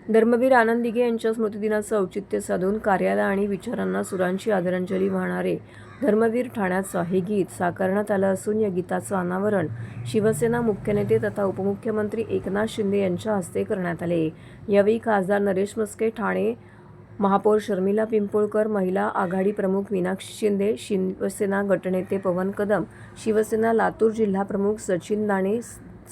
धर्मवीर आनंद दिघे यांच्या स्मृतिदिनाचं औचित्य साधून कार्याला आणि विचारांना सुरांची आदरांजली वाहणारे धर्मवीर ठाण्याचं हे गीत साकारण्यात आलं असून या गीताचं अनावरण शिवसेना मुख्य नेते तथा उपमुख्यमंत्री एकनाथ शिंदे यांच्या हस्ते करण्यात आले। यावेळी खासदार नरेश म्हस्के, ठाणे महापौर शर्मिला पिंपळकर, महिला आघाडी प्रमुख मीनाक्षी शिंदे, शिवसेना गटनेते पवन कदम, शिवसेना लातूर जिल्हा प्रमुख सचिन दाणे,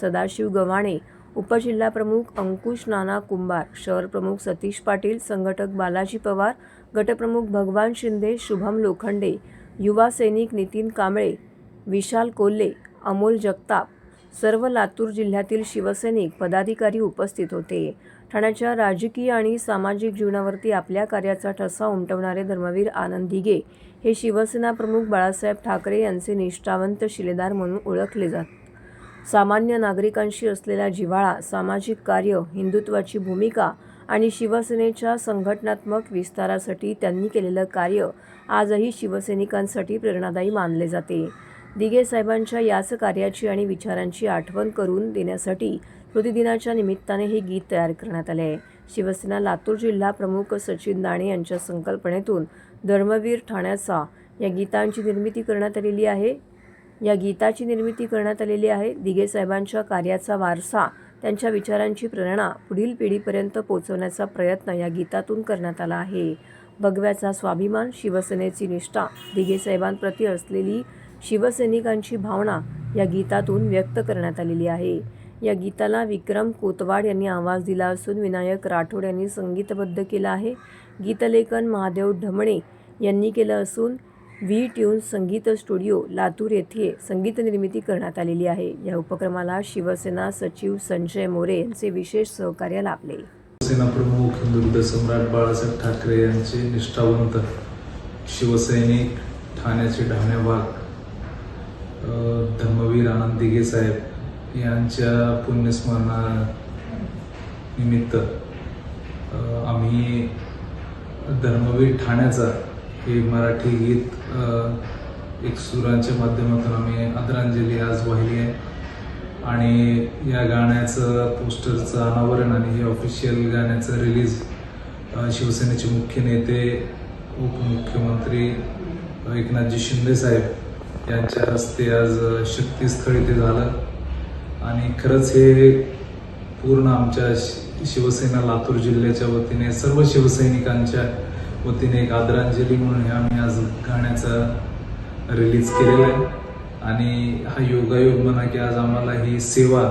सदाशिव गव्हाणे, उपजिल्हाप्रमुख अंकुश नाना कुंभार, शहर प्रमुख सतीश पाटील, संघटक बालाजी पवार, गटप्रमुख भगवान शिंदे, शुभम लोखंडे, युवा सैनिक नितीन कांबळे, विशाल कोल्हे, अमोल जगताप, सर्व लातूर जिल्ह्यातील शिवसैनिक पदाधिकारी उपस्थित होते। ठाण्याच्या राजकीय आणि सामाजिक जीवनावरती आपल्या कार्याचा ठसा उमटवणारे धर्मवीर आनंद दिघे हे शिवसेना प्रमुख बाळासाहेब ठाकरे यांचे निष्ठावंत शिलेदार म्हणून ओळखले जातात। सामान्य नागरिकांशी असलेला जिव्हाळा, सामाजिक कार्य, हिंदुत्वाची भूमिका आणि शिवसेनेच्या संघटनात्मक विस्तारासाठी त्यांनी केलेलं कार्य आजही शिवसैनिकांसाठी प्रेरणादायी मानले जाते। दिघे साहेबांच्या याच कार्याची आणि विचारांची आठवण करून देण्यासाठी स्मृतिदिनाच्या निमित्ताने हे गीत तयार करण्यात आले आहे। शिवसेना लातूर जिल्हा प्रमुख सचिन दाणे यांच्या संकल्पनेतून धर्मवीर ठाण्याचा या गीताची निर्मिती करण्यात आलेली आहे। दिघे साहेबांच्या कार्याचा वारसा, त्यांच्या विचारांची प्रेरणा पुढील पिढीपर्यंत पोहोचवण्याचा प्रयत्न या गीतातून करण्यात आला आहे। भगव्याचा स्वाभिमान, शिवसेनेची निष्ठा, दिघे साहेबांप्रती असलेली शिवसैनिकांची भावना या गीतातून व्यक्त करण्यात आलेली आहे। या गीताला विक्रम कोतवाड यांनी आवाज दिला असून विनायक राठोड यांनी संगीतबद्ध केलं आहे। गीतलेखन महादेव ढमणे यांनी केलं असून व्ही ट्यून्स संगीत स्टुडिओ लातूर येथे संगीत निर्मिती करण्यात आलेली आहे। या उपक्रमाला शिवसेना सचिव संजय मोरे यांचे विशेष सहकार्य लाभले। शिवसेना प्रमुख हिंदुत्व सम्राट बाळासाहेब ठाकरे यांचे निष्ठावंत शिवसैनिक, ठाण्याचे ढाणेवाग धर्मवीर आनंद दिघे साहेब यांच्या पुण्यस्मरणानिमित्त आम्ही धर्मवीर ठाण्याचा हे मराठी गीत एक सुरांच्या माध्यमातून आम्ही आदरांजली आज वाहिली आहे आणि या गाण्याचं पोस्टरचं अनावरण आणि हे ऑफिशियल गाण्याचं रिलीज शिवसेनेचे मुख्य नेते उपमुख्यमंत्री एकनाथजी शिंदे साहेब यांच्या हस्ते आज शक्तीस्थळी ते झालं आणि खरंच हे पूर्ण आमच्या शिवसेना लातूर जिल्ह्याच्या वतीने सर्व शिवसैनिकांच्या वतीने एक आदरांजली म्हणून हे आम्ही आज गाण्याचा रिलीज केलेला आहे आणि हा योगायोग म्हणा की आज आम्हाला ही सेवा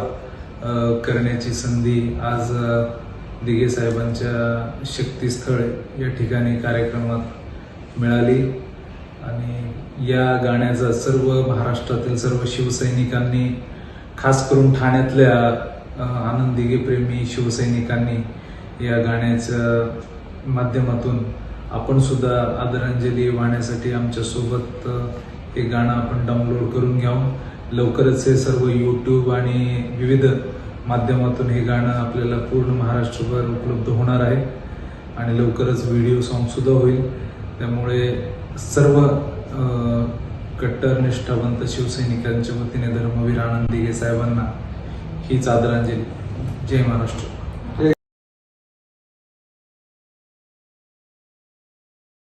करण्याची संधी आज दिघे साहेबांच्या शक्तीस्थळ या ठिकाणी कार्यक्रमात मिळाली आणि या गाण्याचा सर्व महाराष्ट्रातील सर्व शिवसैनिकांनी, खास करून ठाण्यातल्या आनंद दिघे प्रेमी शिवसैनिकांनी या गाण्याच्या माध्यमातून आपण सुद्धा आदरांजली वाहण्यासाठी आमच्या सोबत हे गाणं आपण डाउनलोड करून घ्यावं। लवकरच हे सर्व यूट्यूब आणि विविध माध्यमातून हे गाणं आपल्याला पूर्ण महाराष्ट्रभर उपलब्ध होणार आहे आणि लवकरच व्हिडिओ सॉन्ग सुद्धा होईल। त्यामुळे सर्व कट्टर निष्ठावंत शिवसैनिकांच्या वतीने धर्मवीर आनंद दिघे साहेबांना हीच आदरांजली। जय महाराष्ट्र।